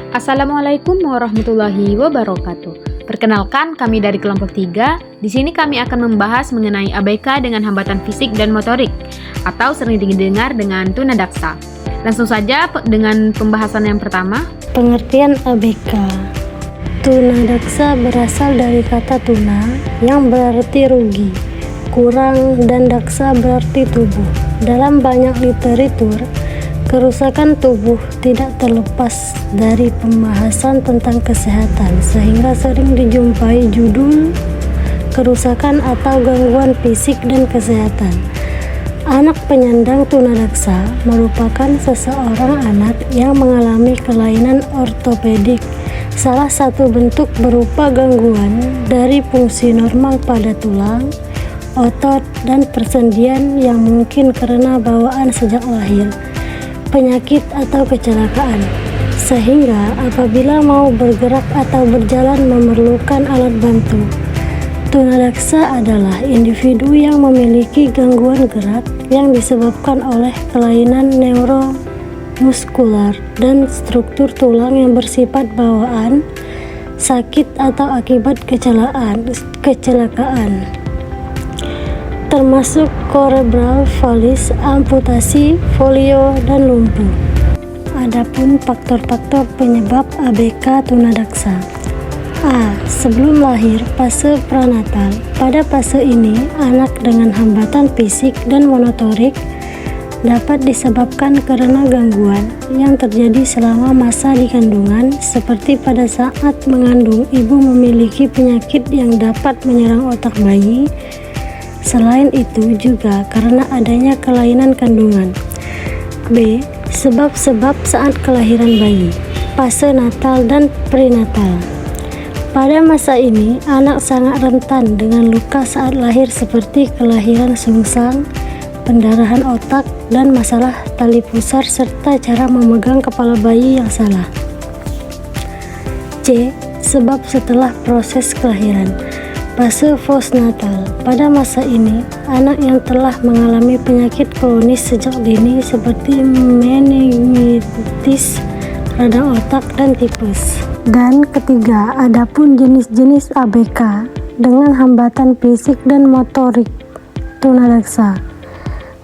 Assalamualaikum warahmatullahi wabarakatuh. Perkenalkan, kami dari kelompok 3. Di sini kami akan membahas mengenai ABK dengan hambatan fisik dan motorik, atau sering didengar dengan tunadaksa. Langsung saja dengan pembahasan yang pertama. Pengertian ABK. Tunadaksa berasal dari kata tuna yang berarti rugi, kurang, dan daksa berarti tubuh. Dalam banyak literatur, kerusakan tubuh tidak terlepas dari pembahasan tentang kesehatan, sehingga sering dijumpai judul kerusakan atau gangguan fisik dan kesehatan. Anak penyandang tunadaksa merupakan seseorang anak yang mengalami kelainan ortopedik. Salah satu bentuk berupa gangguan dari fungsi normal pada tulang, otot, dan persendian yang mungkin karena bawaan sejak lahir, penyakit atau kecelakaan, sehingga apabila mau bergerak atau berjalan memerlukan alat bantu. Tunadaksa adalah individu yang memiliki gangguan gerak yang disebabkan oleh kelainan neuromuskular dan struktur tulang yang bersifat bawaan, sakit atau akibat kecelakaan, termasuk cerebral palsy, amputasi, polio, dan lumpuh. Adapun faktor-faktor penyebab ABK tunadaksa. A. Sebelum lahir, fase pranatal. Pada fase ini, anak dengan hambatan fisik dan motorik dapat disebabkan karena gangguan yang terjadi selama masa di kandungan, seperti pada saat mengandung ibu memiliki penyakit yang dapat menyerang otak bayi. Selain itu juga karena adanya kelainan kandungan. B. Sebab-sebab saat kelahiran bayi, fase natal dan prenatal. Pada masa ini, anak sangat rentan dengan luka saat lahir seperti kelahiran sungsang, pendarahan otak, dan masalah tali pusar serta cara memegang kepala bayi yang salah. C. Sebab setelah proses kelahiran, fase postnatal. Pada masa ini, anak yang telah mengalami penyakit kronis sejak dini seperti meningitis, radang otak, dan tipes. Dan ketiga, adapun jenis-jenis ABK dengan hambatan fisik dan motorik tunadaksa.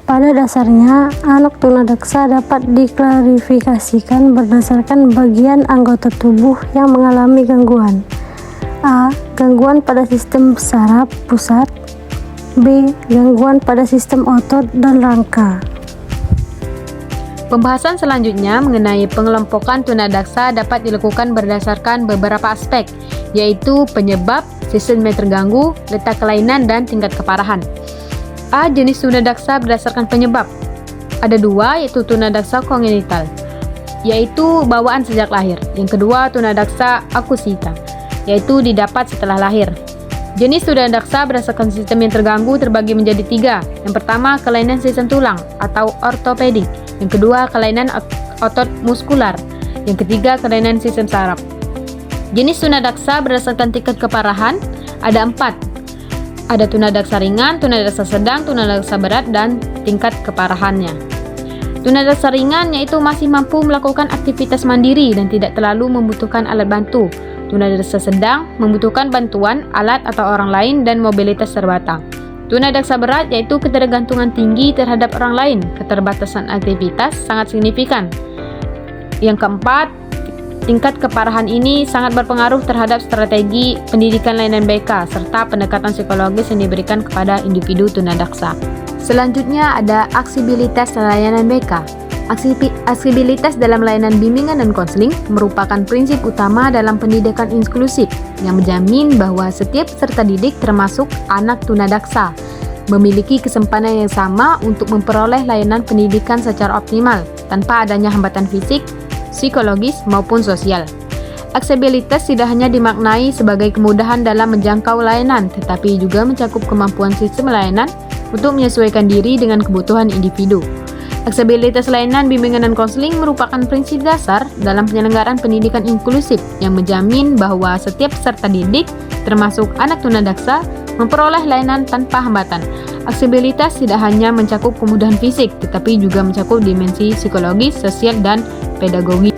Pada dasarnya, anak tunadaksa dapat diklarifikasikan berdasarkan bagian anggota tubuh yang mengalami gangguan. A. Gangguan pada sistem saraf pusat. B. Gangguan pada sistem otot dan rangka. Pembahasan selanjutnya mengenai pengelompokan tunadaksa dapat dilakukan berdasarkan beberapa aspek, yaitu penyebab, sistem yang terganggu, letak kelainan, dan tingkat keparahan. A. Jenis tunadaksa berdasarkan penyebab. Ada dua, yaitu tunadaksa kongenital, yaitu bawaan sejak lahir. Yang kedua, tunadaksa akusita, yaitu didapat setelah lahir. Jenis tunadaksa berdasarkan sistem yang terganggu terbagi menjadi tiga. Yang pertama, kelainan sistem tulang atau ortopedik. Yang kedua, kelainan otot muskular. Yang ketiga, kelainan sistem saraf. Jenis tunadaksa berdasarkan tingkat keparahan ada 4. Ada tunadaksa ringan, tunadaksa sedang, tunadaksa berat, dan tingkat keparahannya. Tunadaksa ringan yaitu masih mampu melakukan aktivitas mandiri dan tidak terlalu membutuhkan alat bantu. Tunadaksa sedang membutuhkan bantuan, alat atau orang lain, dan mobilitas terbatas. Tunadaksa berat yaitu ketergantungan tinggi terhadap orang lain, keterbatasan aktivitas sangat signifikan. Yang keempat, tingkat keparahan ini sangat berpengaruh terhadap strategi pendidikan layanan BK serta pendekatan psikologis yang diberikan kepada individu tunadaksa. Selanjutnya ada aksibilitas layanan BK. Aksibilitas dalam layanan bimbingan dan konseling merupakan prinsip utama dalam pendidikan inklusif yang menjamin bahwa setiap peserta didik termasuk anak tunadaksa memiliki kesempatan yang sama untuk memperoleh layanan pendidikan secara optimal tanpa adanya hambatan fisik, psikologis, maupun sosial. Aksibilitas tidak hanya dimaknai sebagai kemudahan dalam menjangkau layanan, tetapi juga mencakup kemampuan sistem layanan untuk menyesuaikan diri dengan kebutuhan individu. Aksesibilitas layanan bimbingan dan konseling merupakan prinsip dasar dalam penyelenggaraan pendidikan inklusif yang menjamin bahwa setiap peserta didik, termasuk anak tunadaksa, memperoleh layanan tanpa hambatan. Aksesibilitas tidak hanya mencakup kemudahan fisik, tetapi juga mencakup dimensi psikologis, sosial, dan pedagogis.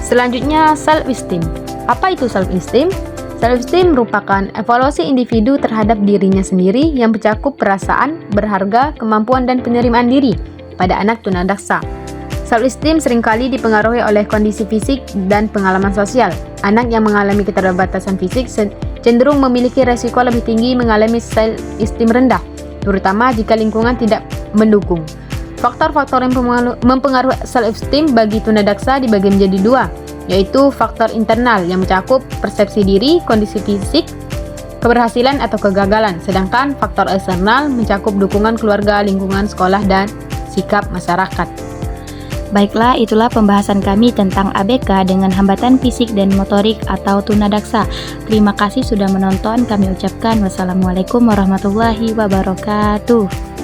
Selanjutnya, self-esteem. Apa itu self-esteem? Self-esteem merupakan evaluasi individu terhadap dirinya sendiri yang mencakup perasaan, berharga, kemampuan, dan penerimaan diri pada anak tunadaksa. Self-esteem seringkali dipengaruhi oleh kondisi fisik dan pengalaman sosial. Anak yang mengalami keterbatasan fisik cenderung memiliki resiko lebih tinggi mengalami self-esteem rendah, terutama jika lingkungan tidak mendukung. Faktor-faktor yang mempengaruhi self-esteem bagi tunadaksa dibagi menjadi dua, yaitu faktor internal yang mencakup persepsi diri, kondisi fisik, keberhasilan atau kegagalan, sedangkan faktor eksternal mencakup dukungan keluarga, lingkungan, sekolah, dan sikap masyarakat. Baiklah, itulah pembahasan kami tentang ABK dengan hambatan fisik dan motorik atau tunadaksa. Terima kasih sudah menonton. Kami ucapkan wassalamualaikum warahmatullahi wabarakatuh.